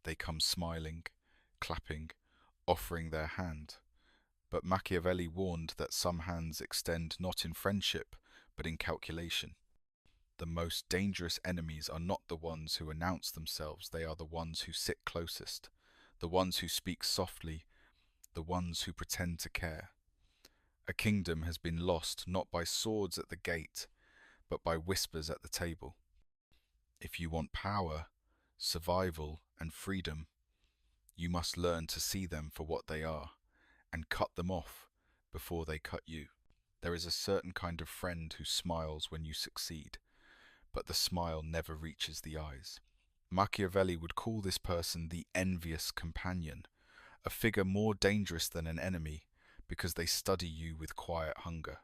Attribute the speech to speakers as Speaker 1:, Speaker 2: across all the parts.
Speaker 1: they come smiling, clapping, offering their hand. But Machiavelli warned that some hands extend not in friendship, but in calculation. The most dangerous enemies are not the ones who announce themselves, they are the ones who sit closest, the ones who speak softly, the ones who pretend to care. A kingdom has been lost not by swords at the gate, but by whispers at the table. If you want power, survival, and freedom, you must learn to see them for what they are, and cut them off before they cut you. There is a certain kind of friend who smiles when you succeed, but the smile never reaches the eyes. Machiavelli would call this person the envious companion, a figure more dangerous than an enemy because they study you with quiet hunger.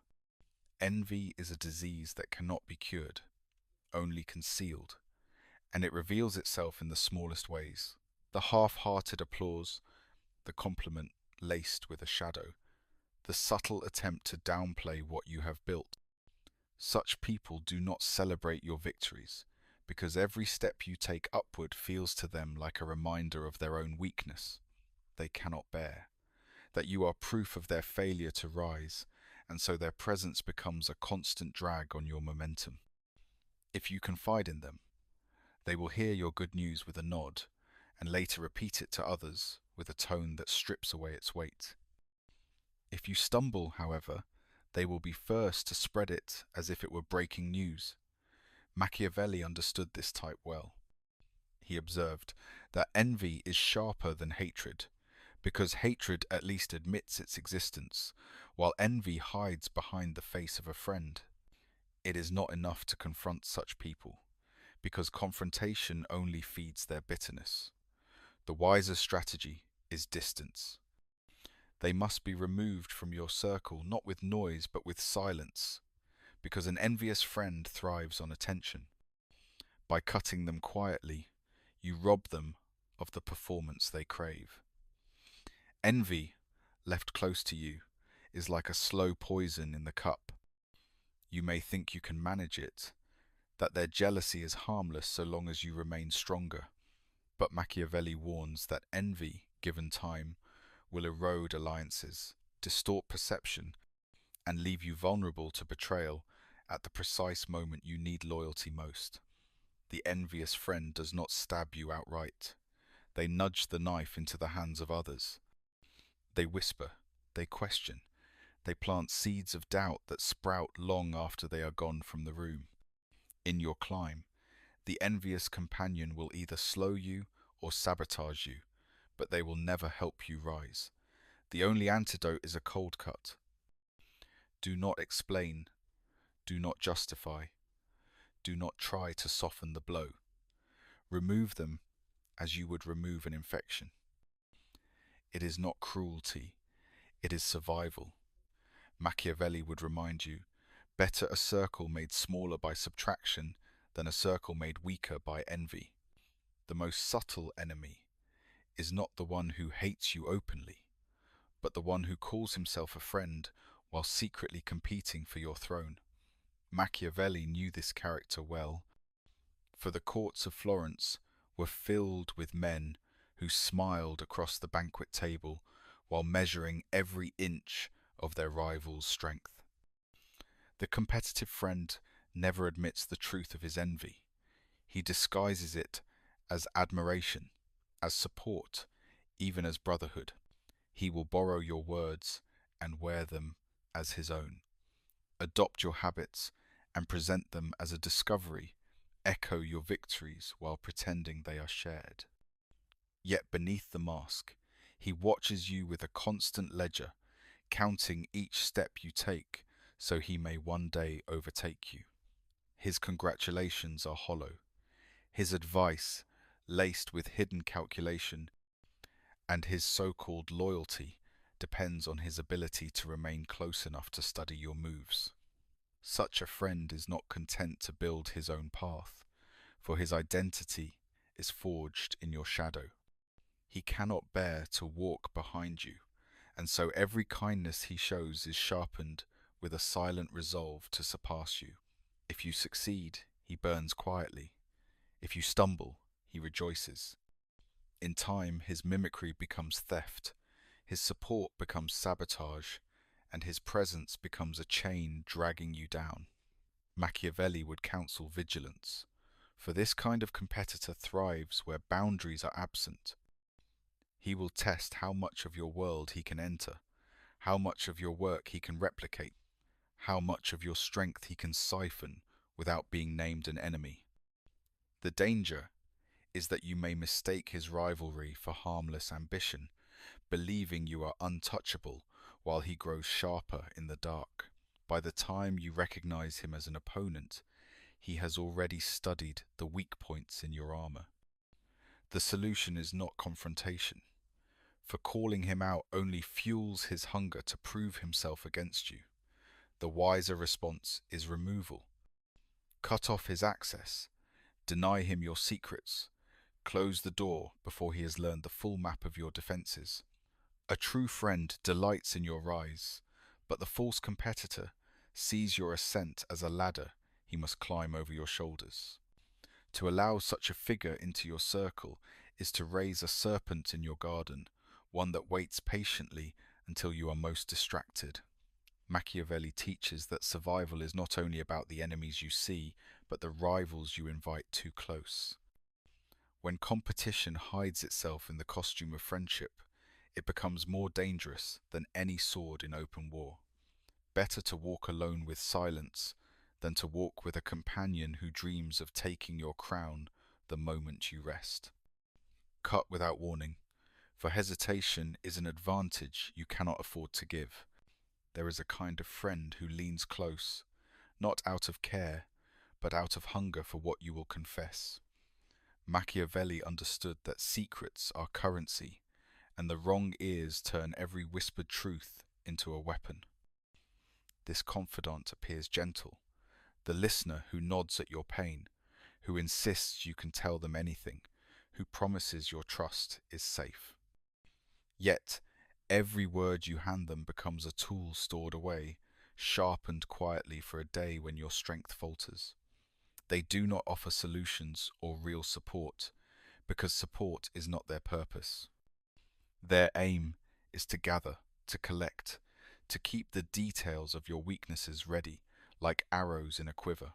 Speaker 1: Envy is a disease that cannot be cured, only concealed, and it reveals itself in the smallest ways. The half-hearted applause, the compliment laced with a shadow, the subtle attempt to downplay what you have built. Such people do not celebrate your victories, because every step you take upward feels to them like a reminder of their own weakness. They cannot bear that you are proof of their failure to rise, and so their presence becomes a constant drag on your momentum. If you confide in them, they will hear your good news with a nod, and later repeat it to others with a tone that strips away its weight. If you stumble, however, they will be first to spread it as if it were breaking news. Machiavelli understood this type well. He observed that envy is sharper than hatred, because hatred at least admits its existence, while envy hides behind the face of a friend. It is not enough to confront such people, because confrontation only feeds their bitterness. The wiser strategy is distance. They must be removed from your circle, not with noise, but with silence, because an envious friend thrives on attention. By cutting them quietly, you rob them of the performance they crave. Envy, left close to you, is like a slow poison in the cup. You may think you can manage it, that their jealousy is harmless so long as you remain stronger. But Machiavelli warns that envy, given time, will erode alliances, distort perception, and leave you vulnerable to betrayal at the precise moment you need loyalty most. The envious friend does not stab you outright. They nudge the knife into the hands of others. They whisper, they question, they plant seeds of doubt that sprout long after they are gone from the room. In your climb, the envious companion will either slow you or sabotage you, but they will never help you rise. The only antidote is a cold cut. Do not explain, do not justify, do not try to soften the blow. Remove them as you would remove an infection. It is not cruelty, it is survival. Machiavelli would remind you, better a circle made smaller by subtraction than a circle made weaker by envy. The most subtle enemy is not the one who hates you openly, but the one who calls himself a friend while secretly competing for your throne. Machiavelli knew this character well, for the courts of Florence were filled with men who smiled across the banquet table while measuring every inch of their rival's strength. The competitive friend never admits the truth of his envy. He disguises it as admiration, as support, even as brotherhood. He will borrow your words and wear them as his own. Adopt your habits and present them as a discovery. Echo your victories while pretending they are shared. Yet beneath the mask, he watches you with a constant ledger, counting each step you take so he may one day overtake you. His congratulations are hollow, his advice laced with hidden calculation, and his so-called loyalty depends on his ability to remain close enough to study your moves. Such a friend is not content to build his own path, for his identity is forged in your shadow. He cannot bear to walk behind you, and so every kindness he shows is sharpened with a silent resolve to surpass you. If you succeed, he burns quietly. If you stumble, he rejoices. In time, his mimicry becomes theft, his support becomes sabotage, and his presence becomes a chain dragging you down. Machiavelli would counsel vigilance, for this kind of competitor thrives where boundaries are absent. He will test how much of your world he can enter, how much of your work he can replicate, how much of your strength he can siphon without being named an enemy. The danger is that you may mistake his rivalry for harmless ambition, believing you are untouchable while he grows sharper in the dark. By the time you recognize him as an opponent, he has already studied the weak points in your armor. The solution is not confrontation, for calling him out only fuels his hunger to prove himself against you. The wiser response is removal. Cut off his access, deny him your secrets, close the door before he has learned the full map of your defenses. A true friend delights in your rise, but the false competitor sees your ascent as a ladder he must climb over your shoulders. To allow such a figure into your circle is to raise a serpent in your garden, one that waits patiently until you are most distracted. Machiavelli teaches that survival is not only about the enemies you see, but the rivals you invite too close. When competition hides itself in the costume of friendship, it becomes more dangerous than any sword in open war. Better to walk alone with silence than to walk with a companion who dreams of taking your crown the moment you rest. Cut without warning, for hesitation is an advantage you cannot afford to give. There is a kind of friend who leans close, not out of care, but out of hunger for what you will confess. Machiavelli understood that secrets are currency, and the wrong ears turn every whispered truth into a weapon. This confidant appears gentle, the listener who nods at your pain, who insists you can tell them anything, who promises your trust is safe. Yet, every word you hand them becomes a tool stored away, sharpened quietly for a day when your strength falters. They do not offer solutions or real support, because support is not their purpose. Their aim is to gather, to collect, to keep the details of your weaknesses ready, like arrows in a quiver.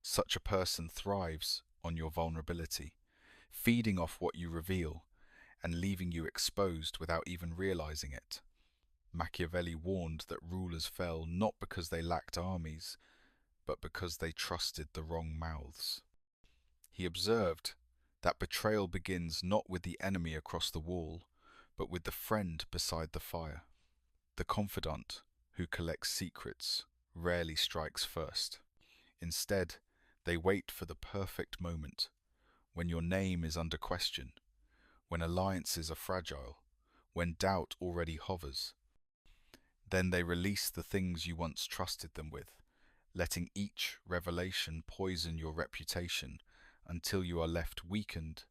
Speaker 1: Such a person thrives on your vulnerability, feeding off what you reveal, and leaving you exposed without even realizing it. Machiavelli warned that rulers fell not because they lacked armies, but because they trusted the wrong mouths. He observed that betrayal begins not with the enemy across the wall, but with the friend beside the fire. The confidant who collects secrets rarely strikes first. Instead, they wait for the perfect moment, when your name is under question, when alliances are fragile, when doubt already hovers. Then they release the things you once trusted them with, letting each revelation poison your reputation until you are left weakened,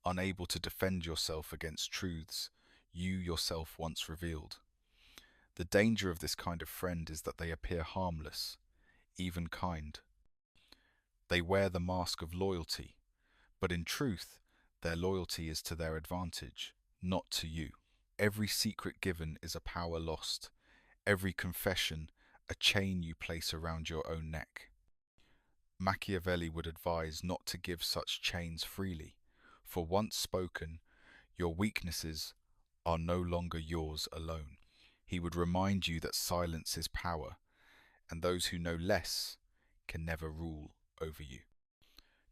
Speaker 1: unable to defend yourself against truths you yourself once revealed. The danger of this kind of friend is that they appear harmless, even kind. They wear the mask of loyalty, but in truth, their loyalty is to their advantage, not to you. Every secret given is a power lost, every confession a chain you place around your own neck. Machiavelli would advise not to give such chains freely, for once spoken, your weaknesses are no longer yours alone. He would remind you that silence is power, and those who know less can never rule over you.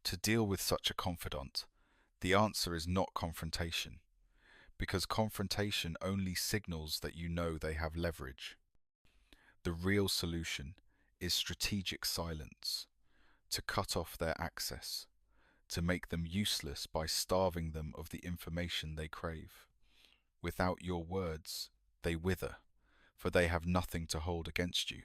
Speaker 1: To deal with such a confidant, the answer is not confrontation, because confrontation only signals that you know they have leverage. The real solution is strategic silence, to cut off their access, to make them useless by starving them of the information they crave. Without your words, they wither, for they have nothing to hold against you.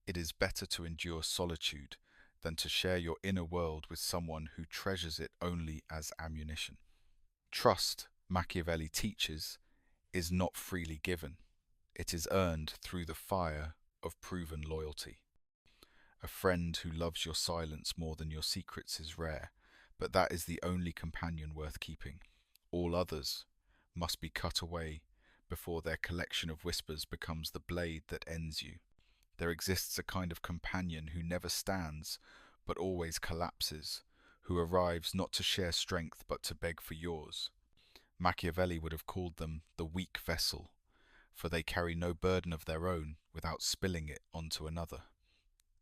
Speaker 1: It is better to endure solitude than to share your inner world with someone who treasures it only as ammunition. Trust, Machiavelli teaches, is not freely given. It is earned through the fire of proven loyalty. A friend who loves your silence more than your secrets is rare, but that is the only companion worth keeping. All others must be cut away before their collection of whispers becomes the blade that ends you. There exists a kind of companion who never stands, but always collapses, who arrives not to share strength but to beg for yours. Machiavelli would have called them the weak vessel, for they carry no burden of their own without spilling it onto another.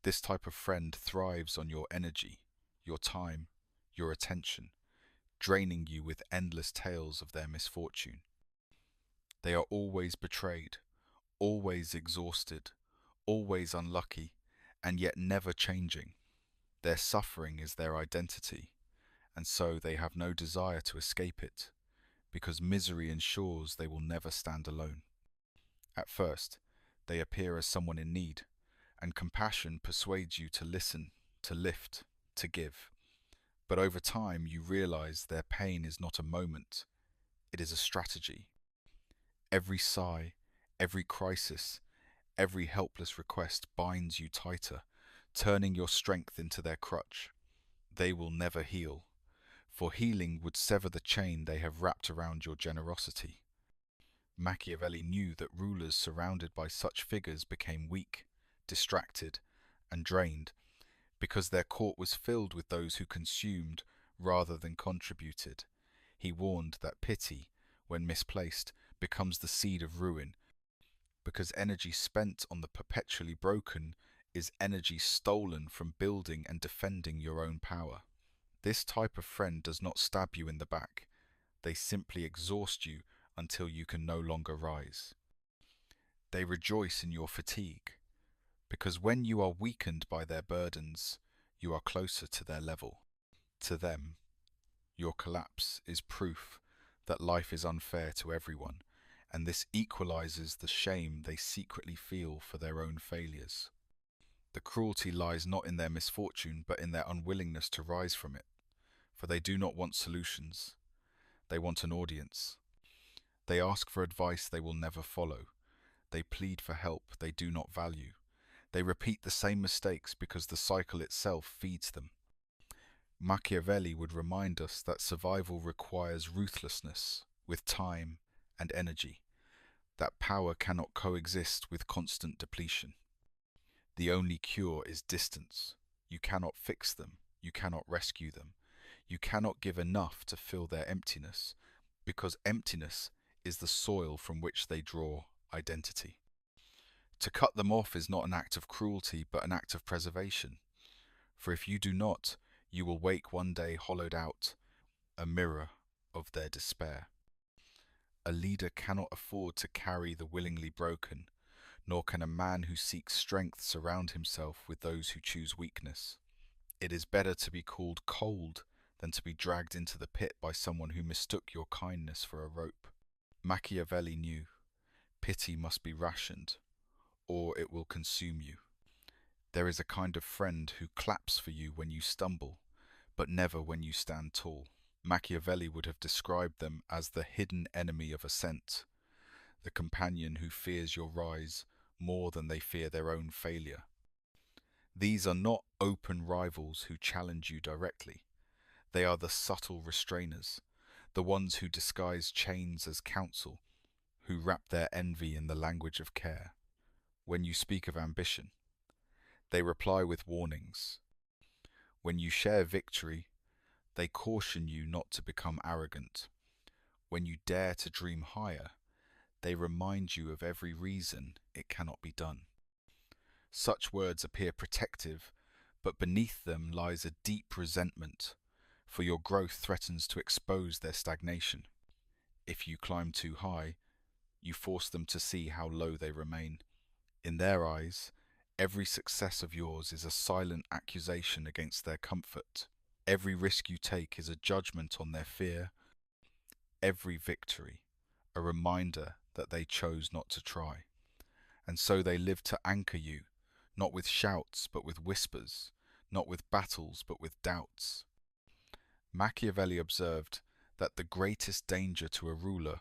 Speaker 1: This type of friend thrives on your energy, your time, your attention, draining you with endless tales of their misfortune. They are always betrayed, always exhausted, always unlucky, and yet never changing. Their suffering is their identity, and so they have no desire to escape it, because misery ensures they will never stand alone. At first, they appear as someone in need, and compassion persuades you to listen, to lift, to give. But over time you realize their pain is not a moment, it is a strategy. Every sigh, every crisis, every helpless request binds you tighter, turning your strength into their crutch. They will never heal, for healing would sever the chain they have wrapped around your generosity. Machiavelli knew that rulers surrounded by such figures became weak, distracted, and drained, because their court was filled with those who consumed rather than contributed. He warned that pity, when misplaced, becomes the seed of ruin, because energy spent on the perpetually broken is energy stolen from building and defending your own power. This type of friend does not stab you in the back. They simply exhaust you until you can no longer rise. They rejoice in your fatigue, because when you are weakened by their burdens, you are closer to their level. To them, your collapse is proof that life is unfair to everyone, and this equalizes the shame they secretly feel for their own failures. The cruelty lies not in their misfortune, but in their unwillingness to rise from it, for they do not want solutions. They want an audience. They ask for advice they will never follow. They plead for help they do not value. They repeat the same mistakes because the cycle itself feeds them. Machiavelli would remind us that survival requires ruthlessness with time and energy, that power cannot coexist with constant depletion. The only cure is distance. You cannot fix them, you cannot rescue them, you cannot give enough to fill their emptiness, because emptiness is the soil from which they draw identity. To cut them off is not an act of cruelty, but an act of preservation. For if you do not, you will wake one day hollowed out, a mirror of their despair. A leader cannot afford to carry the willingly broken, nor can a man who seeks strength surround himself with those who choose weakness. It is better to be called cold than to be dragged into the pit by someone who mistook your kindness for a rope. Machiavelli knew, pity must be rationed, or it will consume you. There is a kind of friend who claps for you when you stumble, but never when you stand tall. Machiavelli would have described them as the hidden enemy of ascent, the companion who fears your rise more than they fear their own failure. These are not open rivals who challenge you directly. They are the subtle restrainers, the ones who disguise chains as counsel, who wrap their envy in the language of care. When you speak of ambition, they reply with warnings. When you share victory, they caution you not to become arrogant. When you dare to dream higher, they remind you of every reason it cannot be done. Such words appear protective, but beneath them lies a deep resentment, for your growth threatens to expose their stagnation. If you climb too high, you force them to see how low they remain. In their eyes, every success of yours is a silent accusation against their comfort. Every risk you take is a judgment on their fear. Every victory, a reminder that they chose not to try. And so they live to anchor you, not with shouts but with whispers, not with battles but with doubts. Machiavelli observed that the greatest danger to a ruler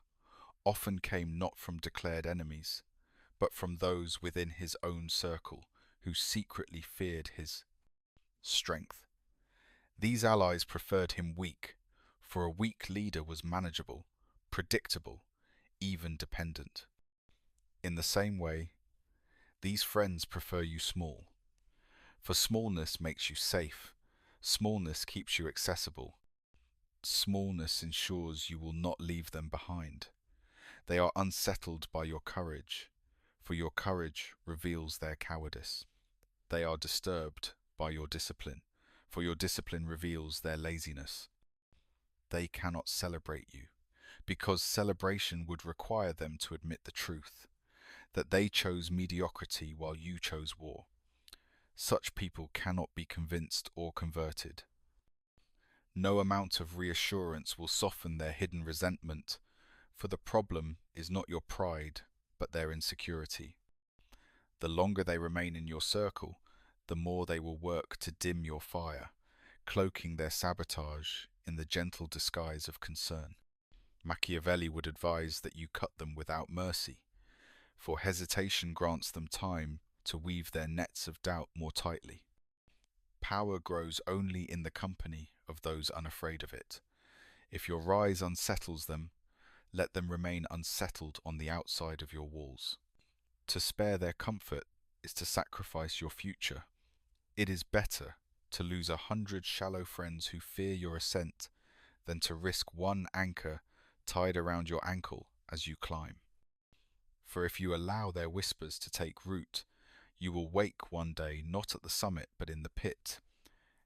Speaker 1: often came not from declared enemies, but from those within his own circle who secretly feared his strength. These allies preferred him weak, for a weak leader was manageable, predictable, even dependent. In the same way, these friends prefer you small, for smallness makes you safe, smallness keeps you accessible, smallness ensures you will not leave them behind. They are unsettled by your courage, for your courage reveals their cowardice. They are disturbed by your discipline, for your discipline reveals their laziness. They cannot celebrate you, because celebration would require them to admit the truth, that they chose mediocrity while you chose war. Such people cannot be convinced or converted. No amount of reassurance will soften their hidden resentment, for the problem is not your pride, but their insecurity. The longer they remain in your circle, the more they will work to dim your fire, cloaking their sabotage in the gentle disguise of concern. Machiavelli would advise that you cut them without mercy, for hesitation grants them time to weave their nets of doubt more tightly. Power grows only in the company of those unafraid of it. If your rise unsettles them, let them remain unsettled on the outside of your walls. To spare their comfort is to sacrifice your future. It is better to lose 100 shallow friends who fear your ascent than to risk one anchor tied around your ankle as you climb. For if you allow their whispers to take root, you will wake one day not at the summit but in the pit,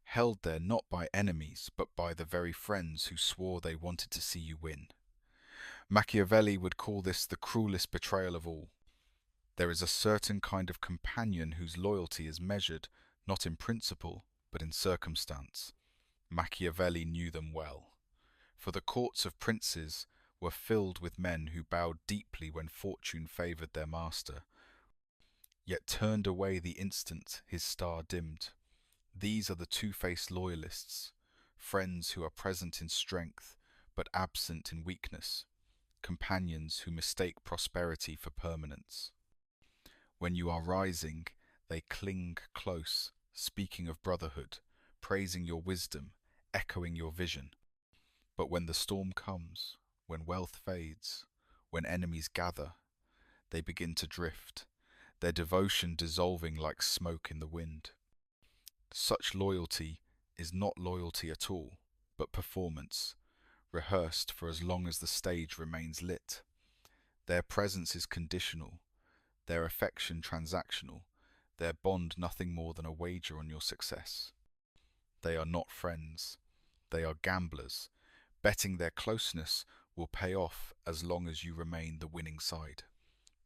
Speaker 1: held there not by enemies but by the very friends who swore they wanted to see you win. Machiavelli would call this the cruelest betrayal of all. There is a certain kind of companion whose loyalty is measured not in principle but in circumstance. Machiavelli knew them well, for the courts of princes were filled with men who bowed deeply when fortune favoured their master, yet turned away the instant his star dimmed. These are the two-faced loyalists, friends who are present in strength but absent in weakness, companions who mistake prosperity for permanence. When you are rising, they cling close, speaking of brotherhood, praising your wisdom, echoing your vision. But when the storm comes, when wealth fades, when enemies gather, they begin to drift, their devotion dissolving like smoke in the wind. Such loyalty is not loyalty at all, but performance, rehearsed for as long as the stage remains lit. Their presence is conditional, their affection transactional, their bond nothing more than a wager on your success. They are not friends, they are gamblers, betting their closeness will pay off as long as you remain the winning side.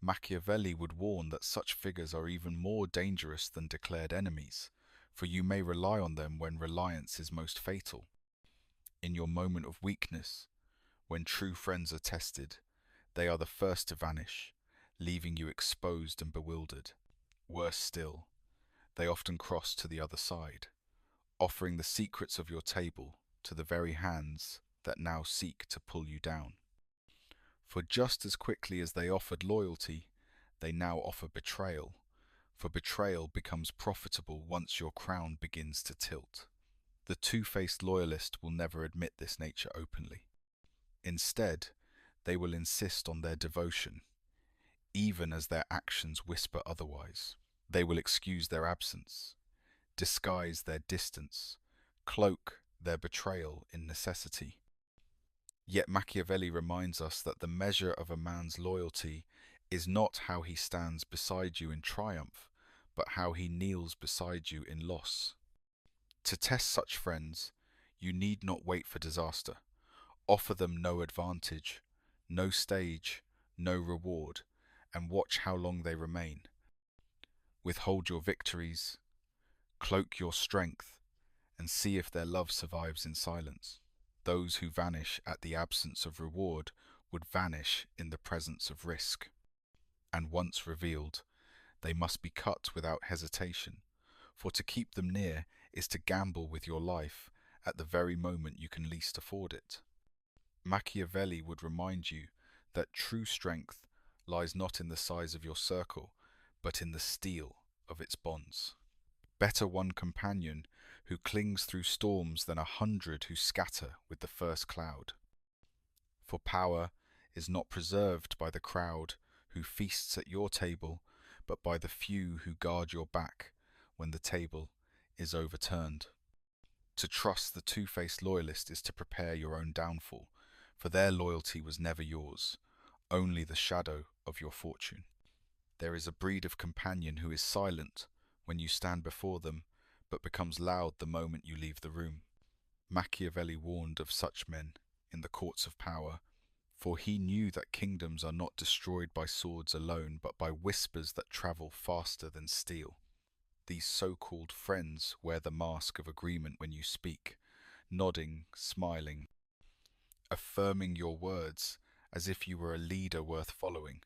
Speaker 1: Machiavelli would warn that such figures are even more dangerous than declared enemies, for you may rely on them when reliance is most fatal. In your moment of weakness, when true friends are tested, they are the first to vanish, leaving you exposed and bewildered. Worse still, they often cross to the other side, offering the secrets of your table to the very hands that now seek to pull you down. For just as quickly as they offered loyalty, they now offer betrayal, for betrayal becomes profitable once your crown begins to tilt. The two-faced loyalist will never admit this nature openly. Instead, they will insist on their devotion, even as their actions whisper otherwise. They will excuse their absence, disguise their distance, cloak their betrayal in necessity. Yet Machiavelli reminds us that the measure of a man's loyalty is not how he stands beside you in triumph, but how he kneels beside you in loss. To test such friends, you need not wait for disaster. Offer them no advantage, no stage, no reward, and watch how long they remain. Withhold your victories, cloak your strength, and see if their love survives in silence. Those who vanish at the absence of reward would vanish in the presence of risk. And once revealed, they must be cut without hesitation, for to keep them near is to gamble with your life at the very moment you can least afford it. Machiavelli would remind you that true strength lies not in the size of your circle, but in the steel of its bonds. Better one companion who clings through storms than 100 who scatter with the first cloud. For power is not preserved by the crowd who feasts at your table, but by the few who guard your back when the table is overturned. To trust the two-faced loyalist is to prepare your own downfall, for their loyalty was never yours, only the shadow of your fortune. There is a breed of companion who is silent when you stand before them, but becomes loud the moment you leave the room. Machiavelli warned of such men in the courts of power, for he knew that kingdoms are not destroyed by swords alone, but by whispers that travel faster than steel. These so-called friends wear the mask of agreement when you speak, nodding, smiling, affirming your words as if you were a leader worth following.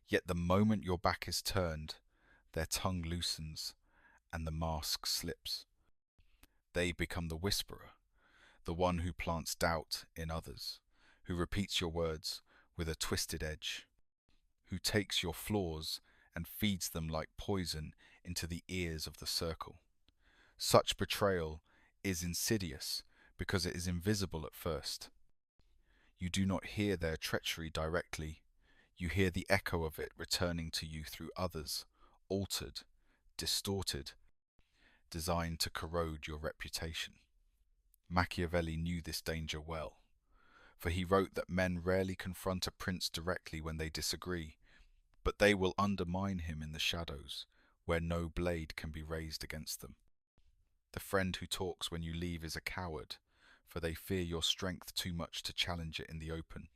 Speaker 1: Yet the moment your back is turned, their tongue loosens and the mask slips. They become the whisperer, the one who plants doubt in others, who repeats your words with a twisted edge, who takes your flaws and feeds them like poison into the ears of the circle. Such betrayal is insidious because it is invisible at first. You do not hear their treachery directly. You hear the echo of it returning to you through others, altered, distorted, designed to corrode your reputation. Machiavelli knew this danger well, for he wrote that men rarely confront a prince directly when they disagree, but they will undermine him in the shadows, where no blade can be raised against them. The friend who talks when you leave is a coward, for they fear your strength too much to challenge it in the open.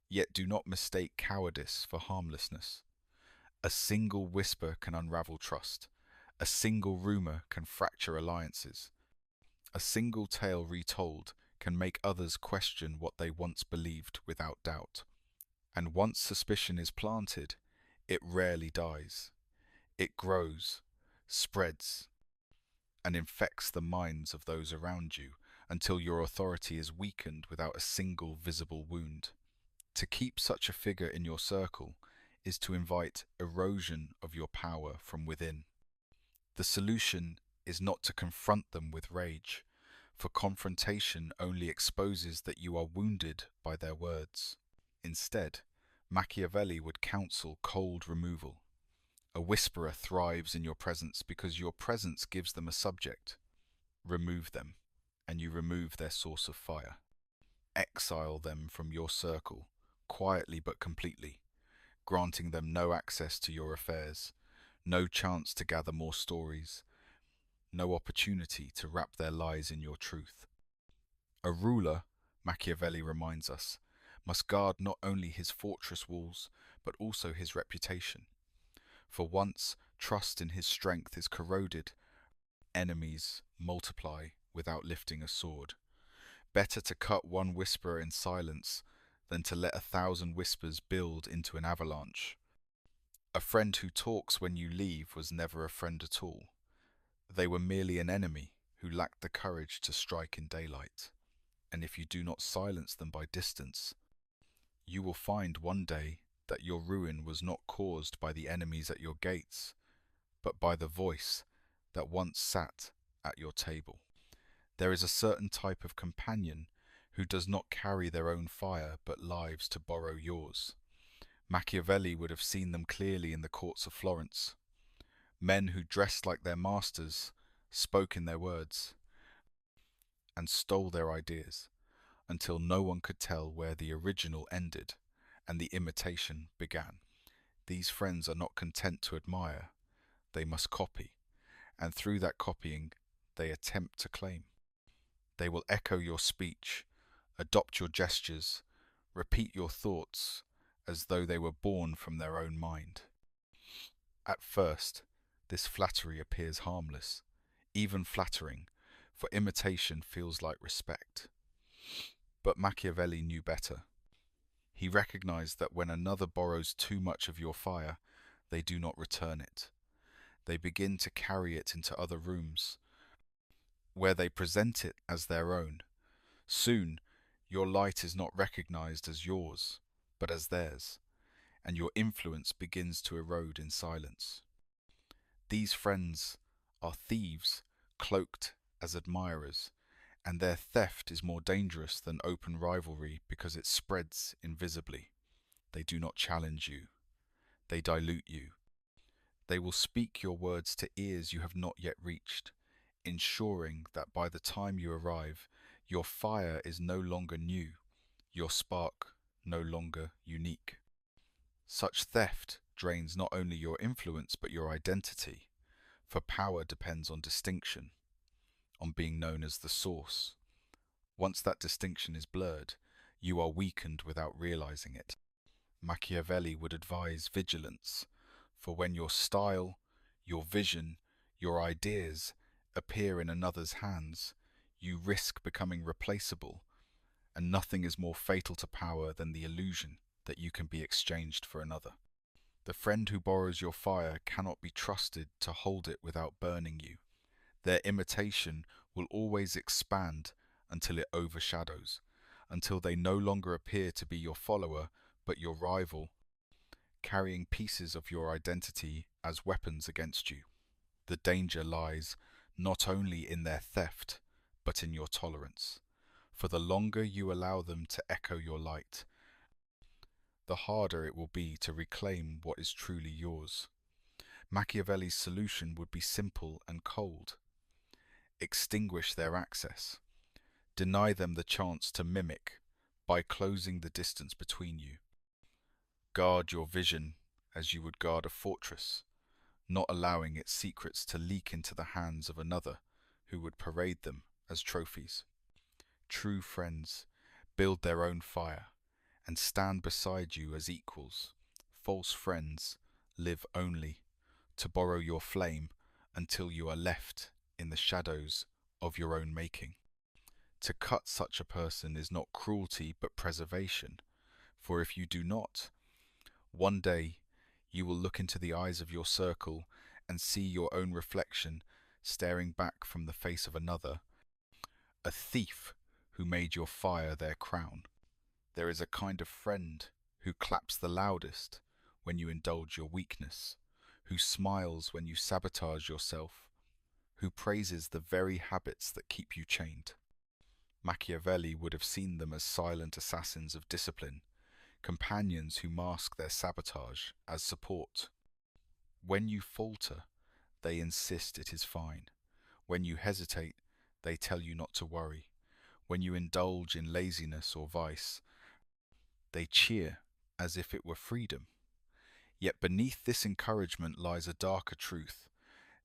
Speaker 1: Yet do not mistake cowardice for harmlessness. A single whisper can unravel trust. A single rumor can fracture alliances. A single tale retold can make others question what they once believed without doubt. And once suspicion is planted, it rarely dies. It grows, spreads, and infects the minds of those around you until your authority is weakened without a single visible wound. To keep such a figure in your circle is to invite erosion of your power from within. The solution is not to confront them with rage, for confrontation only exposes that you are wounded by their words. Instead, Machiavelli would counsel cold removal. A whisperer thrives in your presence because your presence gives them a subject. Remove them, and you remove their source of fire. Exile them from your circle, quietly but completely, granting them no access to your affairs, no chance to gather more stories, no opportunity to wrap their lies in your truth. A ruler, Machiavelli reminds us, must guard not only his fortress walls, but also his reputation. For once trust in his strength is corroded, enemies multiply without lifting a sword. Better to cut one whisperer in silence than to let 1,000 whispers build into an avalanche. A friend who talks when you leave was never a friend at all. They were merely an enemy who lacked the courage to strike in daylight. And if you do not silence them by distance, you will find one day that your ruin was not caused by the enemies at your gates, but by the voice that once sat at your table. There is a certain type of companion who does not carry their own fire but lives to borrow yours. Machiavelli would have seen them clearly in the courts of Florence. Men who dressed like their masters, spoke in their words, and stole their ideas, until no one could tell where the original ended and the imitation began. These friends are not content to admire, they must copy, and through that copying they attempt to claim. They will echo your speech, adopt your gestures, repeat your thoughts as though they were born from their own mind. At first, this flattery appears harmless, even flattering, for imitation feels like respect. But Machiavelli knew better. He recognized that when another borrows too much of your fire, they do not return it. They begin to carry it into other rooms, where they present it as their own. Soon, your light is not recognized as yours, but as theirs, and your influence begins to erode in silence. These friends are thieves cloaked as admirers, and their theft is more dangerous than open rivalry because it spreads invisibly. They do not challenge you. They dilute you. They will speak your words to ears you have not yet reached, ensuring that by the time you arrive, your fire is no longer new, your spark no longer unique. Such theft drains not only your influence but your identity, for power depends on distinction, on being known as the source. Once that distinction is blurred, you are weakened without realizing it. Machiavelli would advise vigilance, for when your style, your vision, your ideas appear in another's hands, you risk becoming replaceable, and nothing is more fatal to power than the illusion that you can be exchanged for another. The friend who borrows your fire cannot be trusted to hold it without burning you. Their imitation will always expand until it overshadows, until they no longer appear to be your follower but your rival, carrying pieces of your identity as weapons against you. The danger lies not only in their theft, but in your tolerance. For the longer you allow them to echo your light, the harder it will be to reclaim what is truly yours. Machiavelli's solution would be simple and cold. Extinguish their access. Deny them the chance to mimic by closing the distance between you. Guard your vision as you would guard a fortress, not allowing its secrets to leak into the hands of another who would parade them as trophies. True friends build their own fire and stand beside you as equals. False friends live only to borrow your flame until you are left in the shadows of your own making. To cut such a person is not cruelty but preservation, for if you do not, one day you will look into the eyes of your circle and see your own reflection staring back from the face of another, a thief who made your fire their crown. There is a kind of friend who claps the loudest when you indulge your weakness, who smiles when you sabotage yourself, who praises the very habits that keep you chained. Machiavelli would have seen them as silent assassins of discipline, companions who mask their sabotage as support. When you falter, they insist it is fine. When you hesitate, they tell you not to worry. When you indulge in laziness or vice, they cheer as if it were freedom. Yet beneath this encouragement lies a darker truth.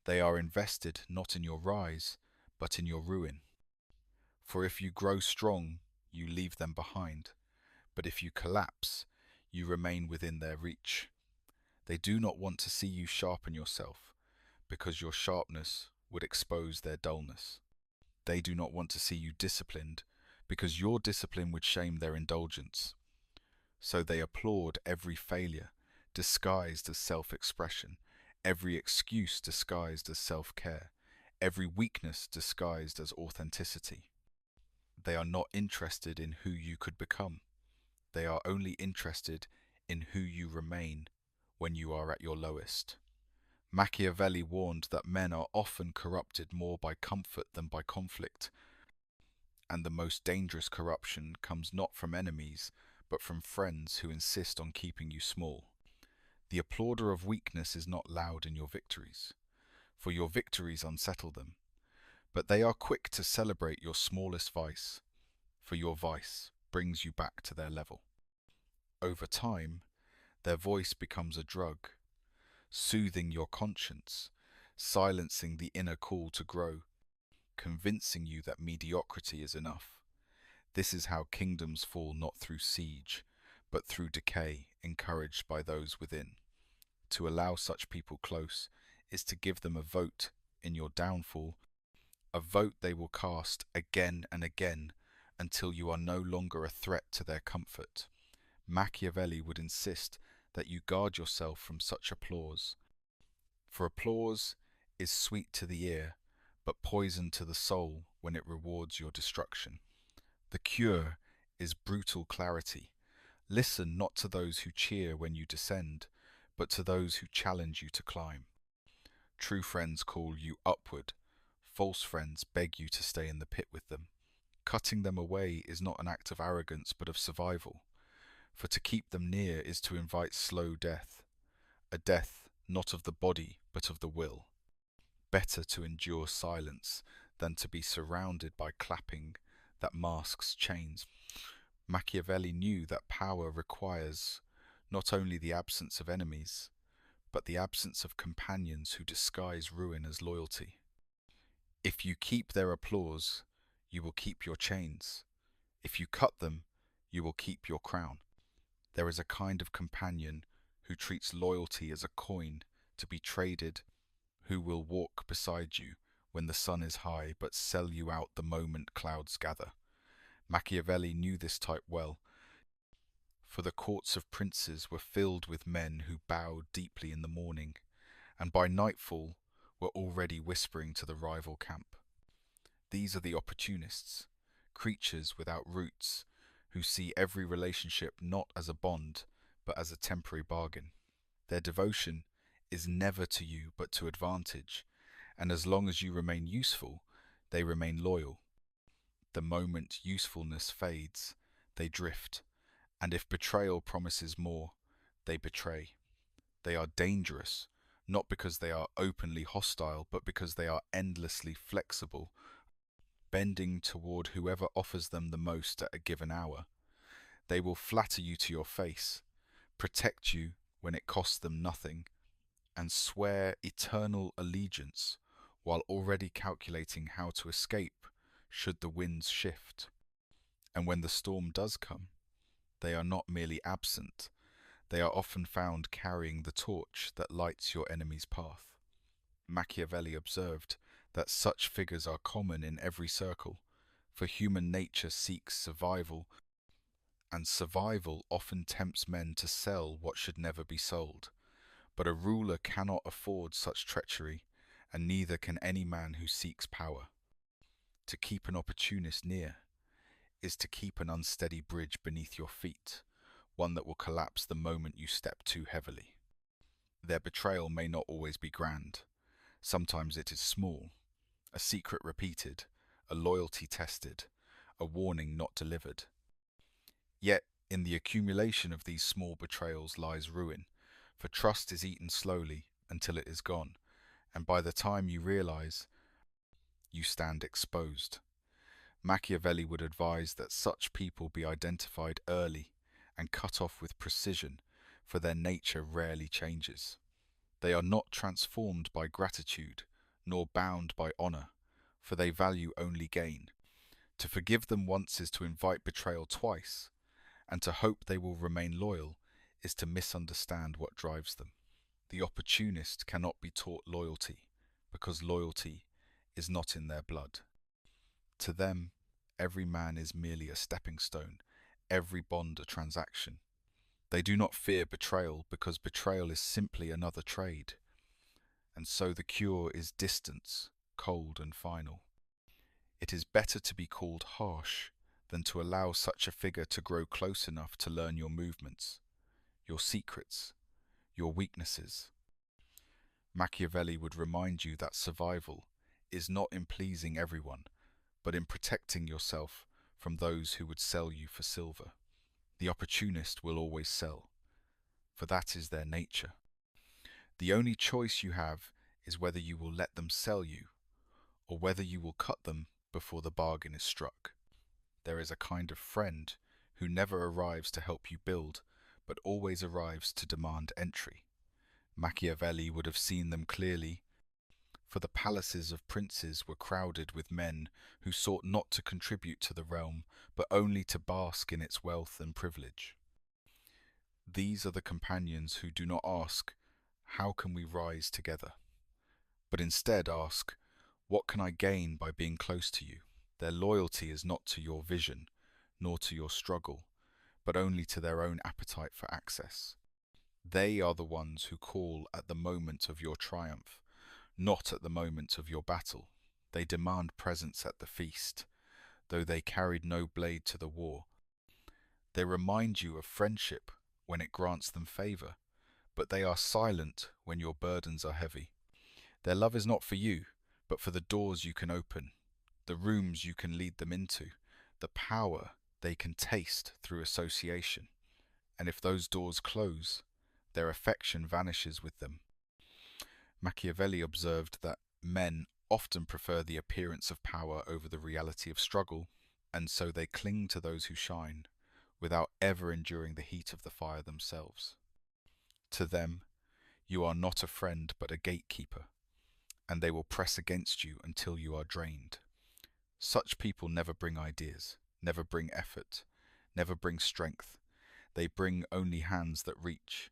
Speaker 1: They are invested not in your rise, but in your ruin. For if you grow strong, you leave them behind. But if you collapse, you remain within their reach. They do not want to see you sharpen yourself, because your sharpness would expose their dullness. They do not want to see you disciplined, because your discipline would shame their indulgence. So they applaud every failure, disguised as self-expression, every excuse disguised as self-care, every weakness disguised as authenticity. They are not interested in who you could become. They are only interested in who you remain when you are at your lowest. Machiavelli warned that men are often corrupted more by comfort than by conflict, and the most dangerous corruption comes not from enemies, but from friends who insist on keeping you small. The applauder of weakness is not loud in your victories, for your victories unsettle them, but they are quick to celebrate your smallest vice, for your vice brings you back to their level. Over time, their voice becomes a drug, soothing your conscience, silencing the inner call to grow, convincing you that mediocrity is enough. This is how kingdoms fall, not through siege, but through decay, encouraged by those within. To allow such people close is to give them a vote in your downfall, a vote they will cast again and again until you are no longer a threat to their comfort. Machiavelli would insist that you guard yourself from such applause. For applause is sweet to the ear, but poison to the soul when it rewards your destruction. The cure is brutal clarity. Listen not to those who cheer when you descend, but to those who challenge you to climb. True friends call you upward, False friends beg you to stay in the pit with them. Cutting them away is not an act of arrogance but of survival, for to keep them near is to invite slow death, a death not of the body but of the will. Better to endure silence than to be surrounded by clapping that masks chains. Machiavelli knew that power requires not only the absence of enemies, but the absence of companions who disguise ruin as loyalty. If you keep their applause, you will keep your chains. If you cut them, you will keep your crown. There is a kind of companion who treats loyalty as a coin to be traded, who will walk beside you when the sun is high but sell you out the moment clouds gather. Machiavelli knew this type well, for the courts of princes were filled with men who bowed deeply in the morning, and by nightfall were already whispering to the rival camp. These are the opportunists, creatures without roots, who see every relationship not as a bond, but as a temporary bargain. Their devotion is never to you but to advantage, and as long as you remain useful, they remain loyal. The moment usefulness fades, they drift, and if betrayal promises more, they betray. They are dangerous, not because they are openly hostile, but because they are endlessly flexible, bending toward whoever offers them the most at a given hour. They will flatter you to your face, protect you when it costs them nothing, and swear eternal allegiance while already calculating how to escape should the winds shift. And when the storm does come, they are not merely absent, they are often found carrying the torch that lights your enemy's path. Machiavelli observed that such figures are common in every circle, for human nature seeks survival, and survival often tempts men to sell what should never be sold. But a ruler cannot afford such treachery, and neither can any man who seeks power. To keep an opportunist near is to keep an unsteady bridge beneath your feet, one that will collapse the moment you step too heavily. Their betrayal may not always be grand. Sometimes it is small, a secret repeated, a loyalty tested, a warning not delivered. Yet, in the accumulation of these small betrayals lies ruin, for trust is eaten slowly until it is gone, and by the time you realize, you stand exposed. Machiavelli would advise that such people be identified early and cut off with precision, for their nature rarely changes. They are not transformed by gratitude, nor bound by honor, for they value only gain. To forgive them once is to invite betrayal twice, and to hope they will remain loyal is to misunderstand what drives them. The opportunist cannot be taught loyalty, because loyalty is not in their blood. To them, every man is merely a stepping stone, every bond a transaction. They do not fear betrayal, because betrayal is simply another trade. And so the cure is distance, cold and final. It is better to be called harsh than to allow such a figure to grow close enough to learn your movements, your secrets, your weaknesses. Machiavelli would remind you that survival is not in pleasing everyone, but in protecting yourself from those who would sell you for silver. The opportunist will always sell, for that is their nature. The only choice you have is whether you will let them sell you, or whether you will cut them before the bargain is struck. There is a kind of friend who never arrives to help you build, but always arrives to demand entry. Machiavelli would have seen them clearly, for the palaces of princes were crowded with men who sought not to contribute to the realm, but only to bask in its wealth and privilege. These are the companions who do not ask, "How can we rise together?" but instead ask, "What can I gain by being close to you?" Their loyalty is not to your vision, nor to your struggle, but only to their own appetite for access. They are the ones who call at the moment of your triumph, not at the moment of your battle. They demand presence at the feast, though they carried no blade to the war. They remind you of friendship when it grants them favor, but they are silent when your burdens are heavy. Their love is not for you, but for the doors you can open, the rooms you can lead them into, the power they can taste through association. And if those doors close, their affection vanishes with them. Machiavelli observed that men often prefer the appearance of power over the reality of struggle, and so they cling to those who shine, without ever enduring the heat of the fire themselves. To them, you are not a friend but a gatekeeper, and they will press against you until you are drained. Such people never bring ideas, never bring effort, never bring strength. They bring only hands that reach,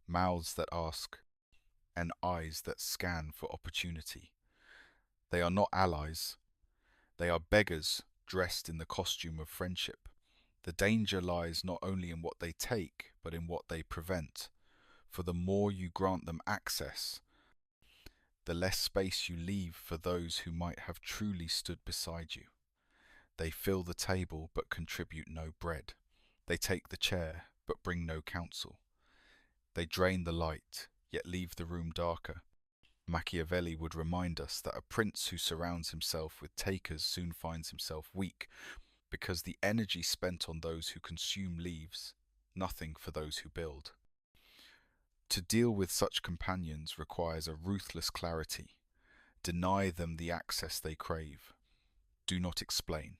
Speaker 1: mouths that ask, and eyes that scan for opportunity. They are not allies. They are beggars dressed in the costume of friendship. The danger lies not only in what they take, but in what they prevent. For the more you grant them access, the less space you leave for those who might have truly stood beside you. They fill the table but contribute no bread. They take the chair but bring no counsel. They drain the light, yet leave the room darker. Machiavelli would remind us that a prince who surrounds himself with takers soon finds himself weak, because the energy spent on those who consume leaves nothing for those who build. To deal with such companions requires a ruthless clarity. Deny them the access they crave. Do not explain.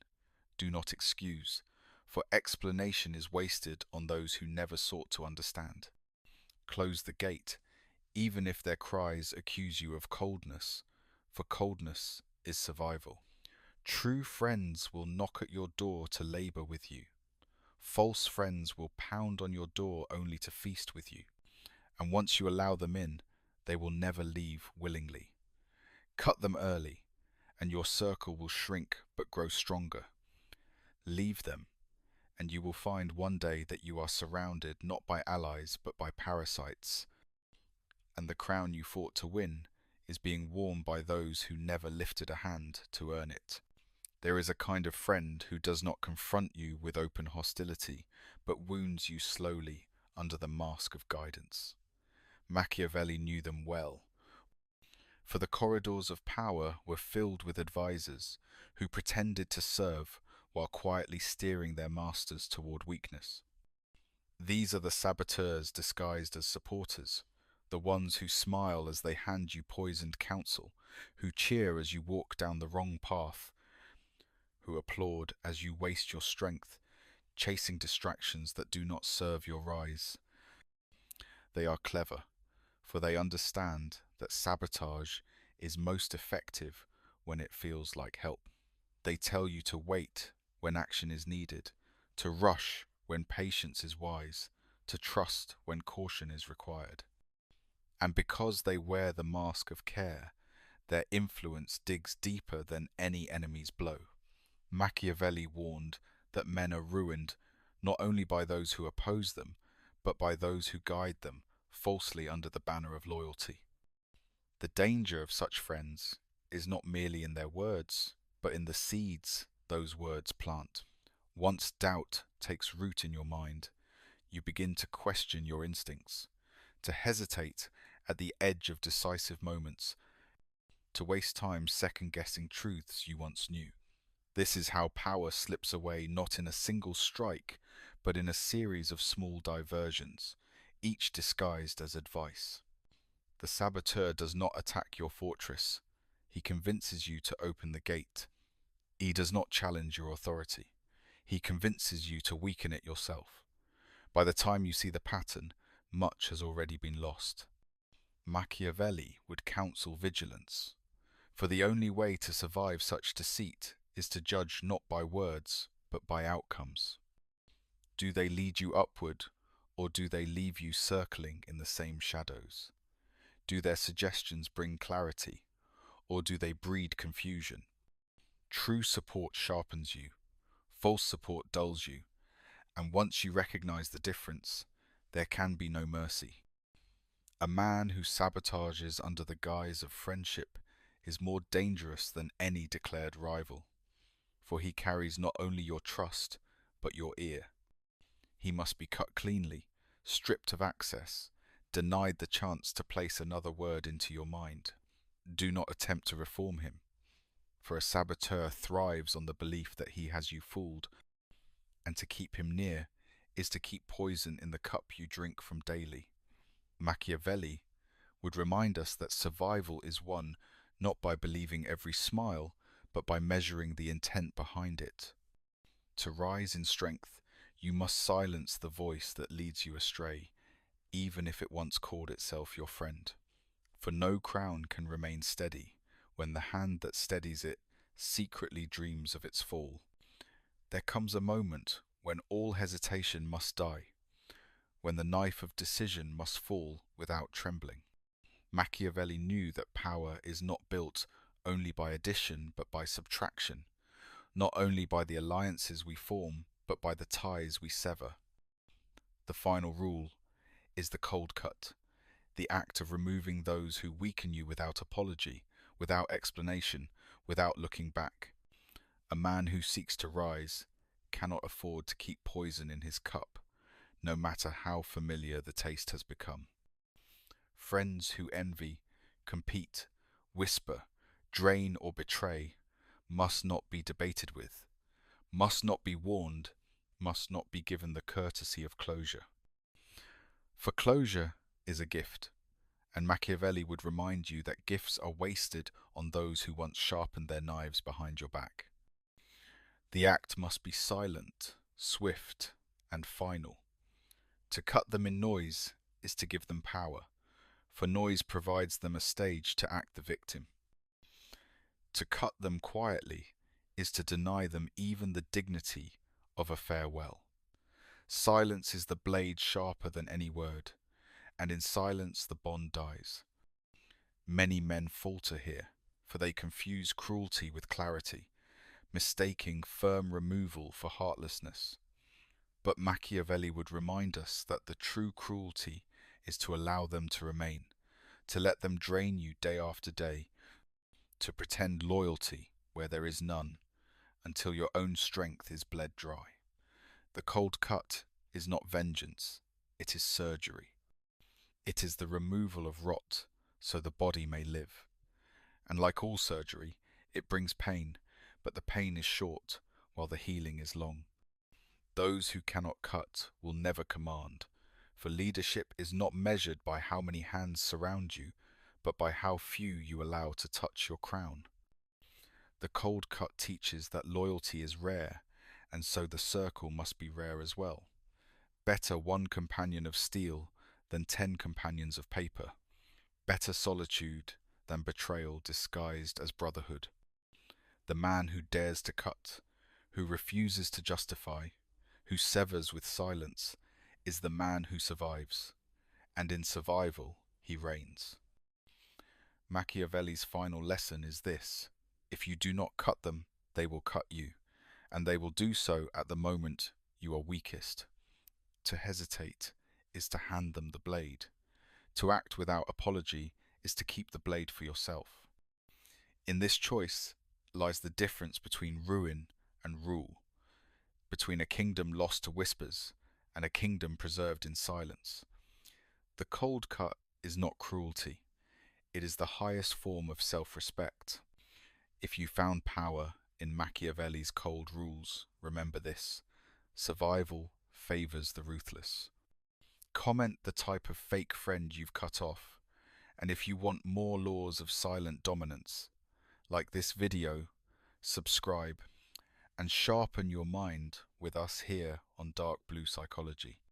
Speaker 1: Do not excuse, for explanation is wasted on those who never sought to understand. Close the gate, even if their cries accuse you of coldness, for coldness is survival. True friends will knock at your door to labor with you. False friends will pound on your door only to feast with you. And once you allow them in, they will never leave willingly. Cut them early, and your circle will shrink but grow stronger. Leave them, and you will find one day that you are surrounded not by allies but by parasites, and the crown you fought to win is being worn by those who never lifted a hand to earn it. There is a kind of friend who does not confront you with open hostility, but wounds you slowly under the mask of guidance. Machiavelli knew them well, for the corridors of power were filled with advisers who pretended to serve while quietly steering their masters toward weakness. These are the saboteurs disguised as supporters, the ones who smile as they hand you poisoned counsel, who cheer as you walk down the wrong path, who applaud as you waste your strength, chasing distractions that do not serve your rise. They are clever, for they understand that sabotage is most effective when it feels like help. They tell you to wait when action is needed, to rush when patience is wise, to trust when caution is required. And because they wear the mask of care, their influence digs deeper than any enemy's blow. Machiavelli warned that men are ruined not only by those who oppose them, but by those who guide them falsely under the banner of loyalty. The danger of such friends is not merely in their words, but in the seeds those words plant. Once doubt takes root in your mind, you begin to question your instincts, to hesitate at the edge of decisive moments, to waste time second-guessing truths you once knew. This is how power slips away not in a single strike, but in a series of small diversions, each disguised as advice. The saboteur does not attack your fortress. He convinces you to open the gate. He does not challenge your authority. He convinces you to weaken it yourself. By the time you see the pattern, much has already been lost. Machiavelli would counsel vigilance, for the only way to survive such deceit is to judge not by words, but by outcomes. Do they lead you upward, or do they leave you circling in the same shadows? Do their suggestions bring clarity, or do they breed confusion? True support sharpens you, false support dulls you, and once you recognize the difference, there can be no mercy. A man who sabotages under the guise of friendship is more dangerous than any declared rival, for he carries not only your trust, but your ear. He must be cut cleanly, stripped of access, denied the chance to place another word into your mind. Do not attempt to reform him. for a saboteur thrives on the belief that he has you fooled, and to keep him near is to keep poison in the cup you drink from daily. Machiavelli would remind us that survival is won not by believing every smile, but by measuring the intent behind it. To rise in strength, you must silence the voice that leads you astray, even if it once called itself your friend. For no crown can remain steady when the hand that steadies it secretly dreams of its fall. There comes a moment when all hesitation must die, when the knife of decision must fall without trembling. Machiavelli knew that power is not built only by addition but by subtraction, not only by the alliances we form but by the ties we sever. The final rule is the cold cut, the act of removing those who weaken you without apology, without explanation, without looking back. A man who seeks to rise cannot afford to keep poison in his cup, no matter how familiar the taste has become. Friends who envy, compete, whisper, drain or betray must not be debated with, must not be warned, must not be given the courtesy of closure. For closure is a gift, and Machiavelli would remind you that gifts are wasted on those who once sharpened their knives behind your back. The act must be silent, swift, and final. To cut them in noise is to give them power, for noise provides them a stage to act the victim. To cut them quietly is to deny them even the dignity of a farewell. Silence is the blade sharper than any word, and in silence the bond dies. Many men falter here, for they confuse cruelty with clarity, mistaking firm removal for heartlessness. But Machiavelli would remind us that the true cruelty is to allow them to remain, to let them drain you day after day, to pretend loyalty where there is none, until your own strength is bled dry. The cold cut is not vengeance, it is surgery. It is the removal of rot so the body may live. And like all surgery, it brings pain, but the pain is short while the healing is long. Those who cannot cut will never command, for leadership is not measured by how many hands surround you, but by how few you allow to touch your crown. The cold cut teaches that loyalty is rare, and so the circle must be rare as well. Better one companion of steel than 10 companions of paper. Better solitude than betrayal disguised as brotherhood. The man who dares to cut, who refuses to justify, who severs with silence, is the man who survives, and in survival he reigns. Machiavelli's final lesson is this: if you do not cut them, they will cut you, and they will do so at the moment you are weakest. To hesitate is to hand them the blade. To act without apology is to keep the blade for yourself. In this choice lies the difference between ruin and rule, between a kingdom lost to whispers and a kingdom preserved in silence. The cold cut is not cruelty. It is the highest form of self-respect. If you found power in Machiavelli's cold rules, remember this: survival favors the ruthless. Comment the type of fake friend you've cut off, and if you want more laws of silent dominance, like this video, subscribe, and sharpen your mind with us here on Dark Blue Psychology.